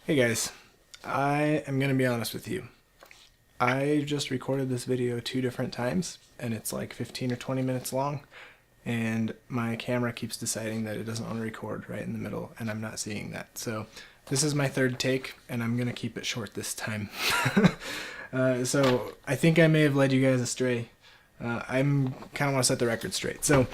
Hey guys, I am going to be honest with you. I just recorded this video 2 different times and it's like 15 or 20 minutes long, and my camera keeps deciding that it doesn't want to record right in the middle and I'm not seeing that. So this is my third take and I'm going to keep it short this time. So I think I may have led you guys astray. I'm kind of want to set the record straight. So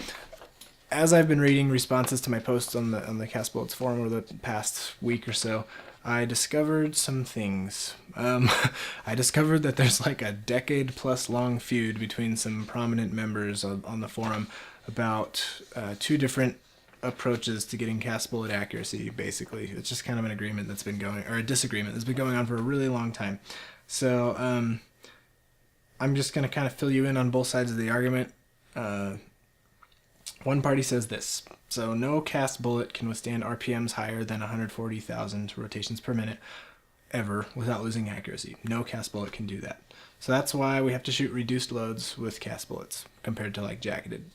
as I've been reading responses to my posts on the Cast Bullets forum over the past week or so, I discovered some things. I discovered that there's like a decade-plus long feud between some prominent members on the forum about 2 different approaches to getting cast bullet accuracy, basically. It's just kind of an agreement that's been going, or a disagreement that's been going on for a really long time. So I'm just going to kind of fill you in on both sides of the argument. One party says this: so no cast bullet can withstand RPMs higher than 140,000 rotations per minute ever without losing accuracy. No cast bullet can do that. So that's why we have to shoot reduced loads with cast bullets compared to like jacketed.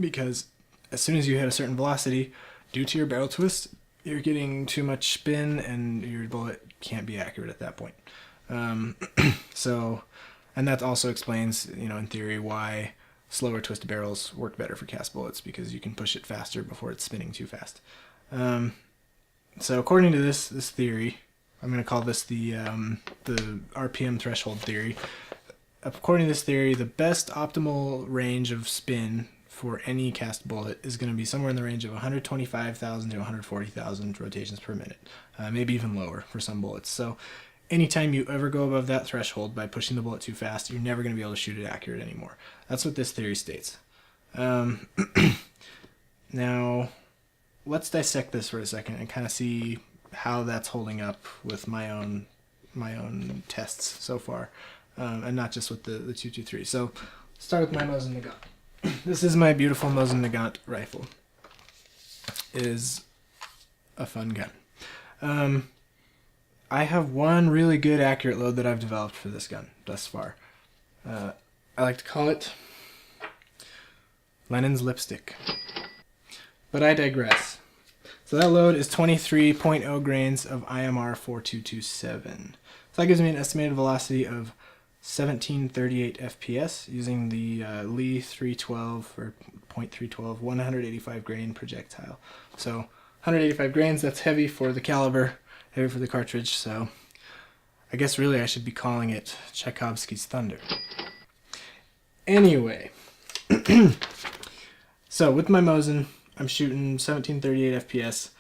Because as soon as you hit a certain velocity, due to your barrel twist, you're getting too much spin and your bullet can't be accurate at that point. And that also explains, in theory, why slower twisted barrels work better for cast bullets, because you can push it faster before it's spinning too fast. So according to this theory, I'm going to call this the RPM threshold theory. According to this theory, the best optimal range of spin for any cast bullet is going to be somewhere in the range of 125,000 to 140,000 rotations per minute, maybe even lower for some bullets. So anytime you ever go above that threshold by pushing the bullet too fast, you're never going to be able to shoot it accurate anymore. That's what this theory states. Now, let's dissect this for a second and kind of see how that's holding up with my own tests so far, and not just with the 223. So, start with my Mosin Nagant. This is my beautiful Mosin Nagant rifle. It is a fun gun. I have one really good accurate load that I've developed for this gun thus far. I like to call it Lenin's lipstick. But I digress. So that load is 23.0 grains of IMR-4227. So that gives me an estimated velocity of 1738 FPS using the Lee 312 or .312 185 grain projectile. So 185 grains, that's heavy for the caliber, heavy for the cartridge, so I guess really I should be calling it Tchaikovsky's Thunder. Anyway, so with my Mosin, I'm shooting 1738 FPS.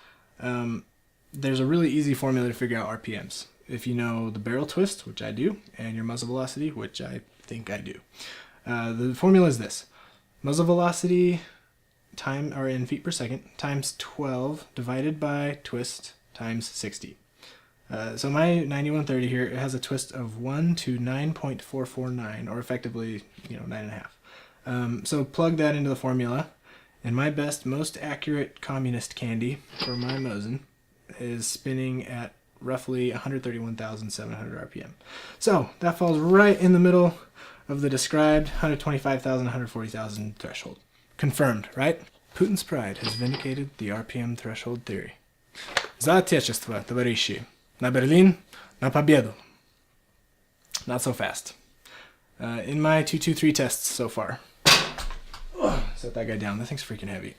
There's a really easy formula to figure out RPMs. If you know the barrel twist, which I do, and your muzzle velocity, which I think I do. The formula is this: muzzle velocity or in feet per second times 12 divided by twist times 60. So my 9130 here, it has a twist of 1 to 9.449, or effectively, 9.5. So plug that into the formula, and my best, most accurate communist candy for my Mosin is spinning at roughly 131,700 RPM. So that falls right in the middle of the described 125,000, 140,000 threshold. Confirmed, right? Putin's pride has vindicated the RPM threshold theory. За Отечество, товарищи. На Berlin, на победу. Not so fast. In my 223 tests so far. Set that guy down. That thing's freaking heavy.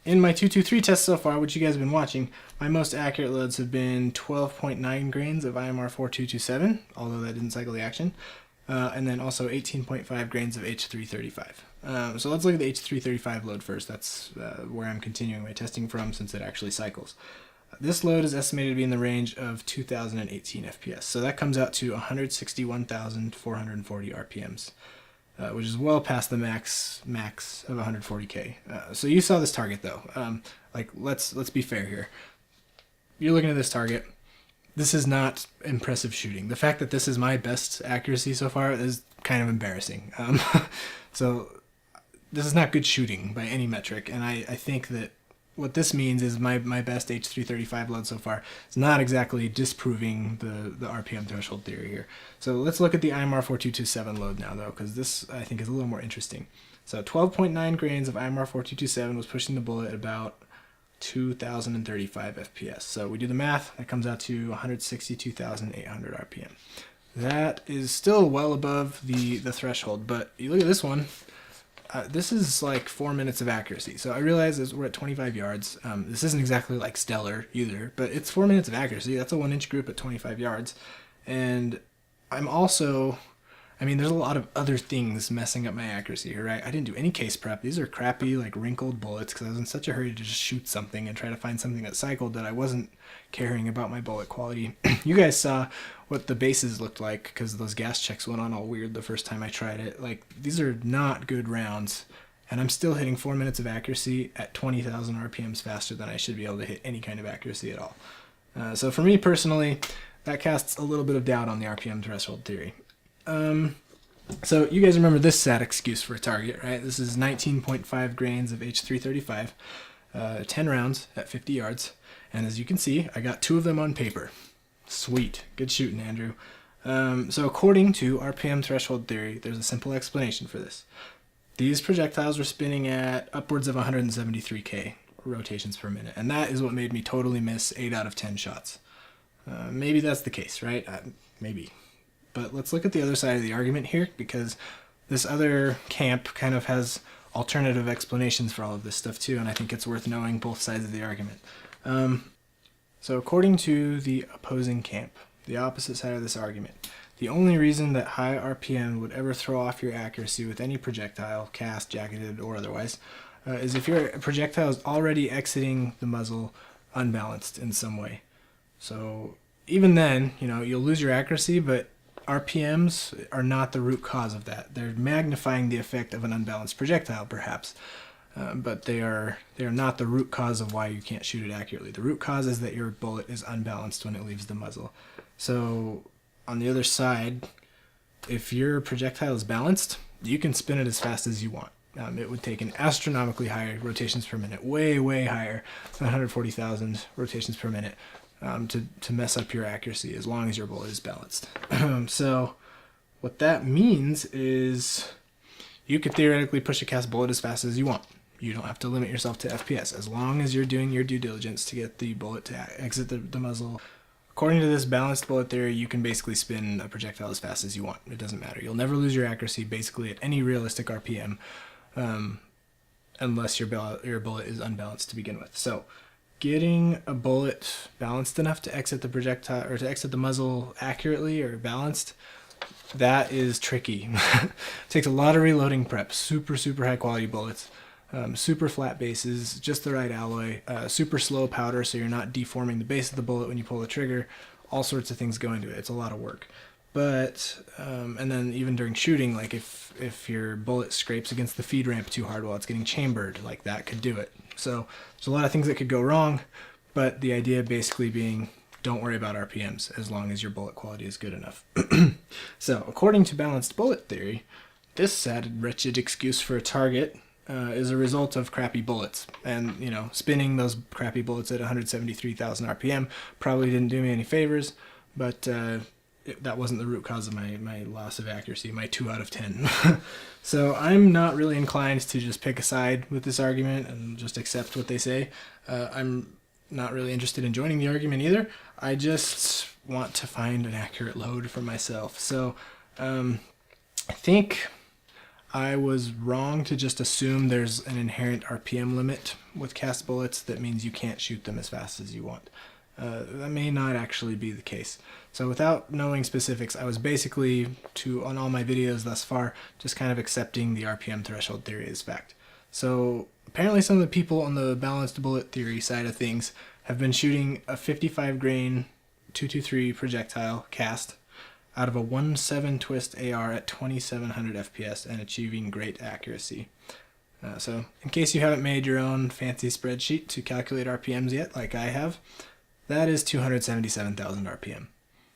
In my 223 tests so far, which you guys have been watching, my most accurate loads have been 12.9 grains of IMR-4227, although that didn't cycle the action, and then also 18.5 grains of H335. So let's look at the H335 load first. That's where I'm continuing my testing from, since it actually cycles. This load is estimated to be in the range of 2018 FPS, so that comes out to 161,440 RPMs, which is well past the max of 140K. So you saw this target though. Let's be fair here. You're looking at this target. This is not impressive shooting. The fact that this is my best accuracy so far is kind of embarrassing. So this is not good shooting by any metric, and I think that what this means is my best H335 load so far is not exactly disproving the RPM threshold theory here. So let's look at the IMR-4227 load now, though, because this, I think, is a little more interesting. So 12.9 grains of IMR-4227 was pushing the bullet at about 2,035 FPS. So we do the math, that comes out to 162,800 RPM. That is still well above the threshold, but you look at this one, this is like 4 minutes of accuracy. So I realize we're at 25 yards. This isn't exactly like stellar either, but it's 4 minutes of accuracy. That's a 1-inch group at 25 yards. And I'm also, I mean, there's a lot of other things messing up my accuracy here, right? I didn't do any case prep. These are crappy, like wrinkled bullets because I was in such a hurry to just shoot something and try to find something that cycled that I wasn't caring about my bullet quality. You guys saw what the bases looked like because those gas checks went on all weird the first time I tried it. Like, these are not good rounds, and I'm still hitting 4 minutes of accuracy at 20,000 RPMs faster than I should be able to hit any kind of accuracy at all. So for me personally, that casts a little bit of doubt on the RPM threshold theory. So you guys remember this sad excuse for a target, right? This is 19.5 grains of H335, 10 rounds at 50 yards. And as you can see, I got 2 of them on paper. Sweet. Good shooting, Andrew. So according to RPM threshold theory, there's a simple explanation for this. These projectiles were spinning at upwards of 173K rotations per minute. And that is what made me totally miss 8 out of 10 shots. Maybe that's the case, right? Maybe. But let's look at the other side of the argument here, because this other camp kind of has alternative explanations for all of this stuff too, and I think it's worth knowing both sides of the argument. So according to the opposing camp, the opposite side of this argument, the only reason that high RPM would ever throw off your accuracy with any projectile, cast, jacketed, or otherwise, is if your projectile is already exiting the muzzle unbalanced in some way. So even then, you know, you'll lose your accuracy, but RPMs are not the root cause of that. They're magnifying the effect of an unbalanced projectile, perhaps, but they are not the root cause of why you can't shoot it accurately. The root cause is that your bullet is unbalanced when it leaves the muzzle. So on the other side, if your projectile is balanced, you can spin it as fast as you want. It would take an astronomically higher rotations per minute, way, way higher than 140,000 rotations per minute, to mess up your accuracy as long as your bullet is balanced. So what that means is you could theoretically push a cast bullet as fast as you want. You don't have to limit yourself to FPS as long as you're doing your due diligence to get the bullet to exit the muzzle. According to this balanced bullet theory, you can basically spin a projectile as fast as you want. It doesn't matter. You'll never lose your accuracy basically at any realistic RPM unless your bullet is unbalanced to begin with. So getting a bullet balanced enough to exit the projectile or to exit the muzzle accurately or balanced, that is tricky. It takes a lot of reloading prep. Super high quality bullets, super flat bases, just the right alloy, super slow powder so you're not deforming the base of the bullet when you pull the trigger. All sorts of things go into it. It's a lot of work. But and then even during shooting, like if your bullet scrapes against the feed ramp too hard while it's getting chambered, like that could do it. So there's a lot of things that could go wrong, but the idea basically being don't worry about RPMs as long as your bullet quality is good enough. So according to balanced bullet theory, this sad, wretched excuse for a target is a result of crappy bullets. And, you know, spinning those crappy bullets at 173,000 RPM probably didn't do me any favors, but that wasn't the root cause of my loss of accuracy, my 2 out of 10. So I'm not really inclined to just pick a side with this argument and just accept what they say. I'm not really interested in joining the argument either. I just want to find an accurate load for myself. So I think I was wrong to just assume there's an inherent RPM limit with cast bullets that means you can't shoot them as fast as you want. That may not actually be the case. So without knowing specifics, I was basically, on all my videos thus far, just kind of accepting the RPM threshold theory as fact. So apparently some of the people on the balanced bullet theory side of things have been shooting a 55 grain 223 projectile cast out of a 1.7 twist AR at 2700 FPS and achieving great accuracy. So in case you haven't made your own fancy spreadsheet to calculate RPMs yet, like I have, that is 277,000 RPM.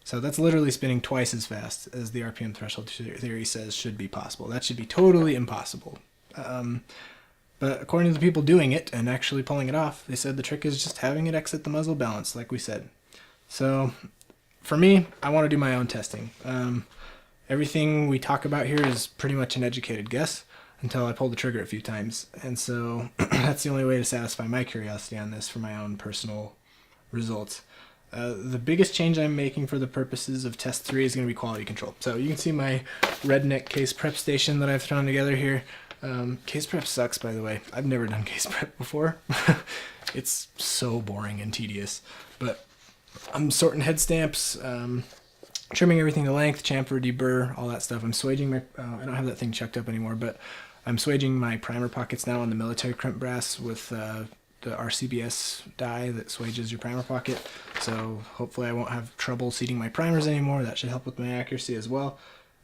So that's literally spinning twice as fast as the RPM threshold theory says should be possible. That should be totally impossible. But according to the people doing it and actually pulling it off, they said the trick is just having it exit the muzzle balanced, like we said. So for me, I want to do my own testing. Everything we talk about here is pretty much an educated guess. until I pulled the trigger a few times. And so that's the only way to satisfy my curiosity on this for my own personal results. The biggest change I'm making for the purposes of test 3 is going to be quality control. So you can see my redneck case prep station that I've thrown together here. Case prep sucks, by the way. I've never done case prep before. It's so boring and tedious. But I'm sorting head stamps, trimming everything to length, chamfer, deburr, all that stuff. I'm swaging my, I don't have that thing chucked up anymore, but I'm swaging my primer pockets now on the military crimp brass with the RCBS die that swages your primer pocket. So hopefully I won't have trouble seating my primers anymore. That should help with my accuracy as well.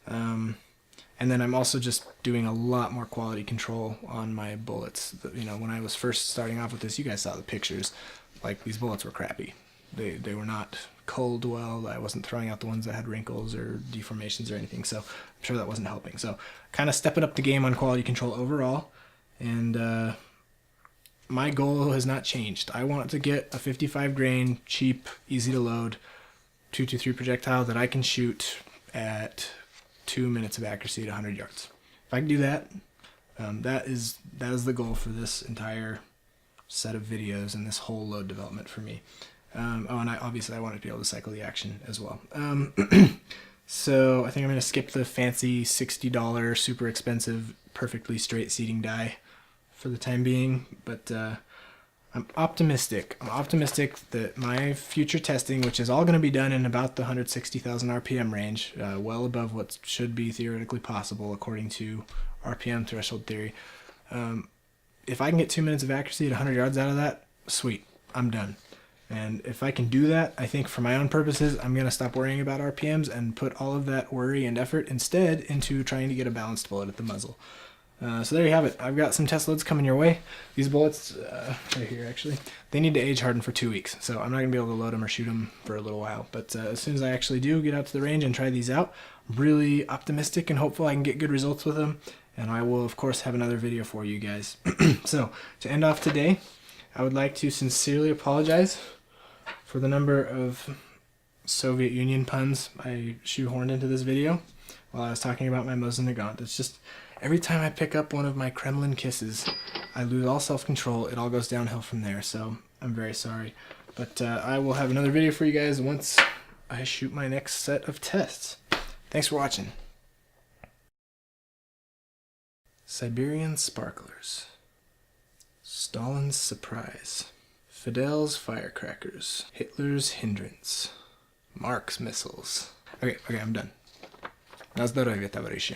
And then I'm also just doing a lot more quality control on my bullets. You know, when I was first starting off with this, you guys saw the pictures. Like, these bullets were crappy. They were not culled well. I wasn't throwing out the ones that had wrinkles or deformations or anything, so I'm sure that wasn't helping. So kind of stepping up the game on quality control overall, and my goal has not changed. I want to get a 55 grain, cheap, easy to load 223 projectile that I can shoot at 2 minutes of accuracy at 100 yards. If I can do that, that is the goal for this entire set of videos and this whole load development for me. And obviously I want to be able to cycle the action as well. So I think I'm going to skip the fancy $60 super expensive perfectly straight seating die for the time being, but I'm optimistic. I'm optimistic that my future testing, which is all going to be done in about the 160,000 RPM range, well above what should be theoretically possible according to RPM threshold theory. If I can get 2 minutes of accuracy at 100 yards out of that, sweet, I'm done. And if I can do that, I think for my own purposes, I'm going to stop worrying about RPMs and put all of that worry and effort instead into trying to get a balanced bullet at the muzzle. So there you have it. I've got some test loads coming your way. These bullets, right here actually, they need to age harden for 2 weeks. So I'm not going to be able to load them or shoot them for a little while. But as soon as I actually do get out to the range and try these out, I'm really optimistic and hopeful I can get good results with them. And I will, of course, have another video for you guys. So to end off today, I would like to sincerely apologize for the number of Soviet Union puns I shoehorned into this video while I was talking about my Mosin Nagant. It's just, every time I pick up one of my Kremlin kisses, I lose all self-control. It all goes downhill from there, so I'm very sorry. But I will have another video for you guys once I shoot my next set of tests. Thanks for watching. Siberian Sparklers, Stalin's Surprise, Fidel's Firecrackers, Hitler's Hindrance, Mark's Missiles. Okay, I'm done. Na zdrowie, towarzysze.